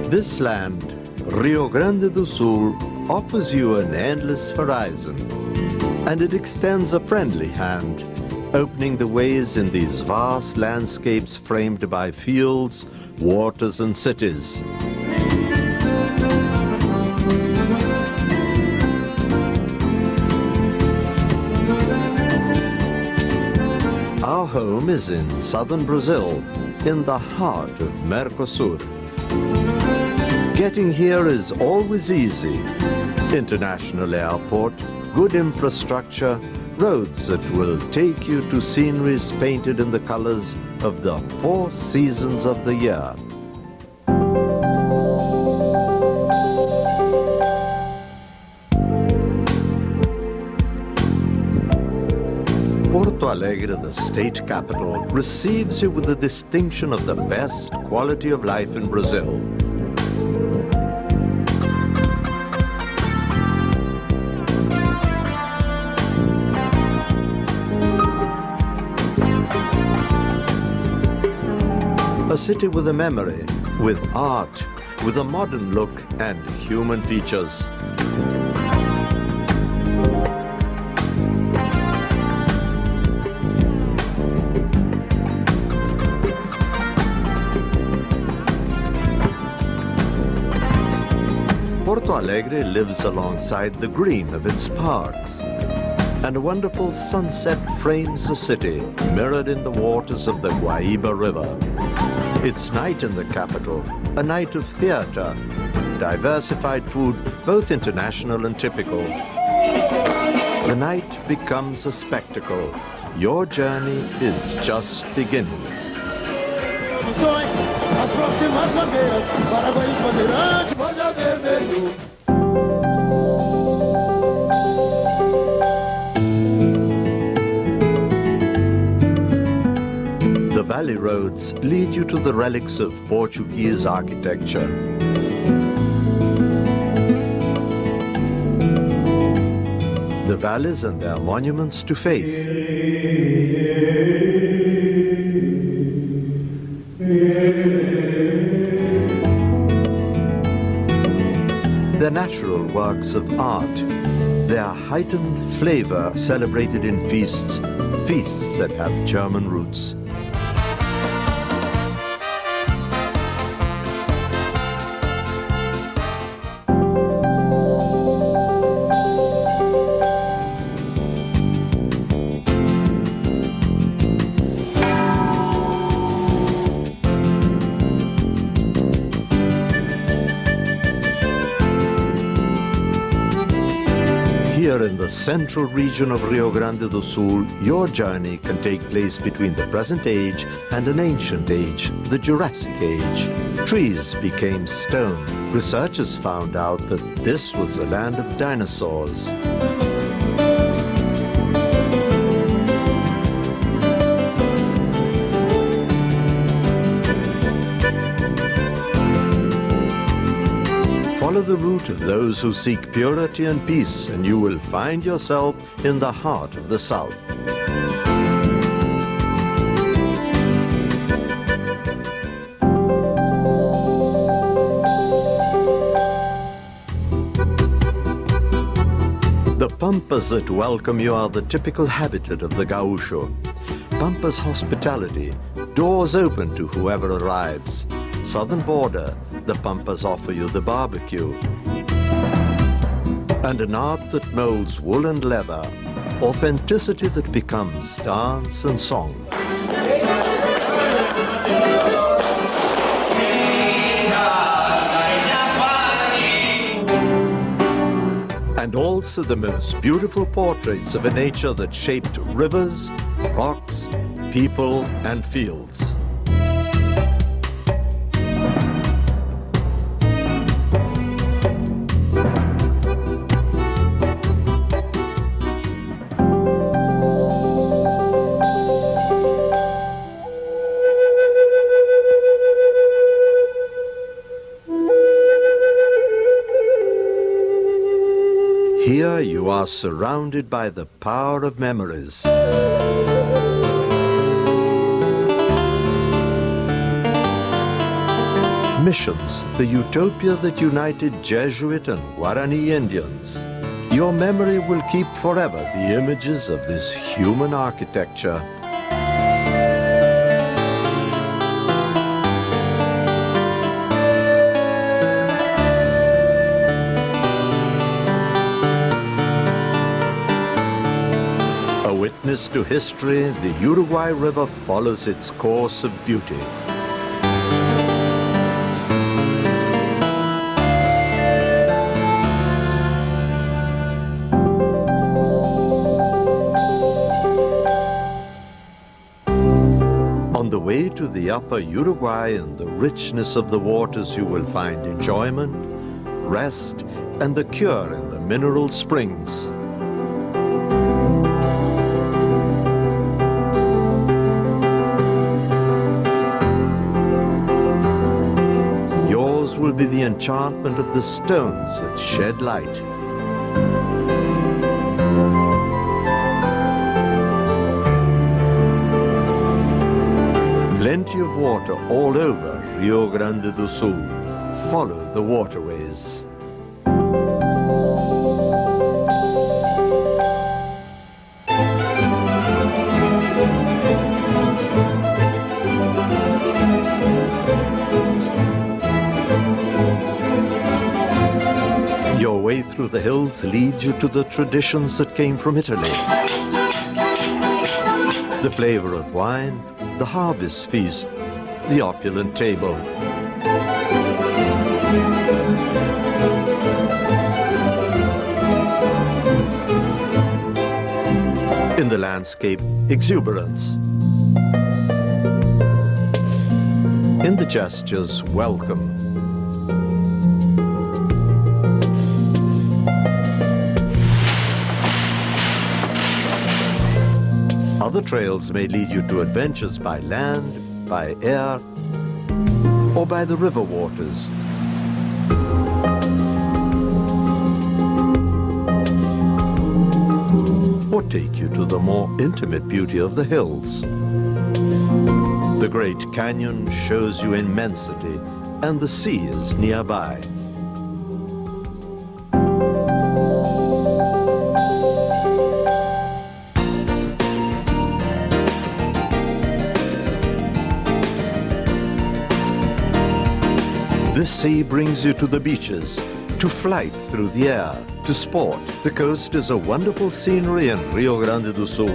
This land, Rio Grande do Sul, offers you an endless horizon, and it extends a friendly hand, opening the ways in these vast landscapes framed by fields, waters, and cities. Our home is in southern Brazil, in the heart of Mercosur. Getting here is always easy. International airport, good infrastructure, roads that will take you to sceneries painted in the colors of the 4 seasons of the year. Porto Alegre, the state capital, receives you with the distinction of the best quality of life in Brazil. A city with a memory, with art, with a modern look and human features. Porto Alegre lives alongside the green of its parks, and a wonderful sunset frames the city, mirrored in the waters of the Guaíba River. It's night in the capital, a night of theater, diversified food, both international and typical. The night becomes a spectacle. Your journey is just beginning. As próximas bandeiras, Paraguaios bandeirantes, bandeira vermelho. The valley roads lead you to the relics of Portuguese architecture. The valleys and their monuments to faith. Their natural works of art, their heightened flavor celebrated in feasts, feasts that have German roots. Here in the central region of Rio Grande do Sul, your journey can take place between the present age and an ancient age, the Jurassic Age. Trees became stone. Researchers found out that this was the land of dinosaurs. Follow the route of those who seek purity and peace, and you will find yourself in the heart of the South. The pampas that welcome you are the typical habitat of the Gaúcho. Pampas hospitality, doors open to whoever arrives. Southern border, the Pampas offer you the barbecue. And an art that molds wool and leather, authenticity that becomes dance and song. And also the most beautiful portraits of a nature that shaped rivers, rocks, people, and fields. Here you are surrounded by the power of memories. Missions, the utopia that united Jesuit and Guarani Indians. Your memory will keep forever the images of this human architecture. A witness to history, the Uruguay River follows its course of beauty. On the way to the upper Uruguay and the richness of the waters, you will find enjoyment, rest, and the cure in the mineral springs. Yours will be the enchantment of the stones that shed light. Plenty of water all over Rio Grande do Sul. Follow the waterways. Your way through the hills leads you to the traditions that came from Italy. The flavor of wine, the harvest feast, the opulent table. In the landscape, exuberance. In the gestures, welcome. Other trails may lead you to adventures by land, by air, or by the river waters. Or take you to the more intimate beauty of the hills. The Great Canyon shows you immensity, and the sea is nearby. This sea brings you to the beaches, to flight through the air, to sport. The coast is a wonderful scenery in Rio Grande do Sul.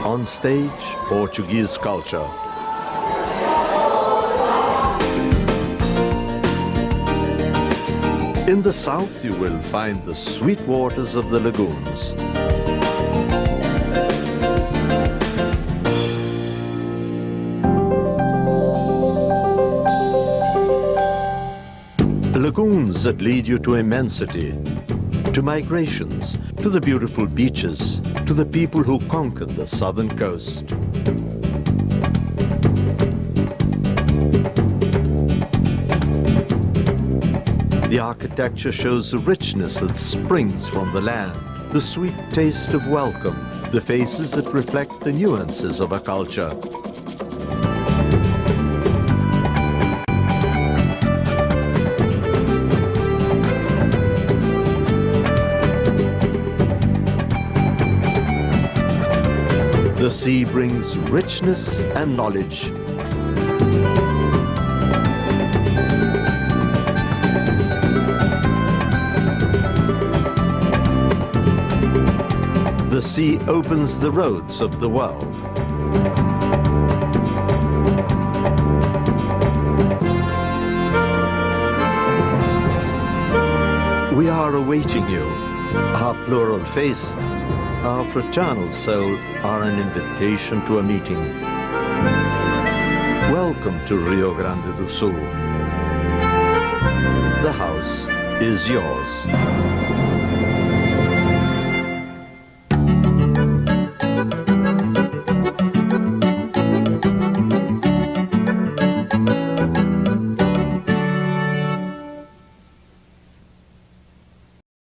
On stage, Portuguese culture. In the south, you will find the sweet waters of the lagoons. Lagoons that lead you to immensity, to migrations, to the beautiful beaches, to the people who conquered the southern coast. The architecture shows the richness that springs from the land, the sweet taste of welcome, the faces that reflect the nuances of a culture. The sea brings richness and knowledge. The sea opens the roads of the world. We are awaiting you. Our plural face, our fraternal soul are an invitation to a meeting. Welcome to Rio Grande do Sul. The house is yours.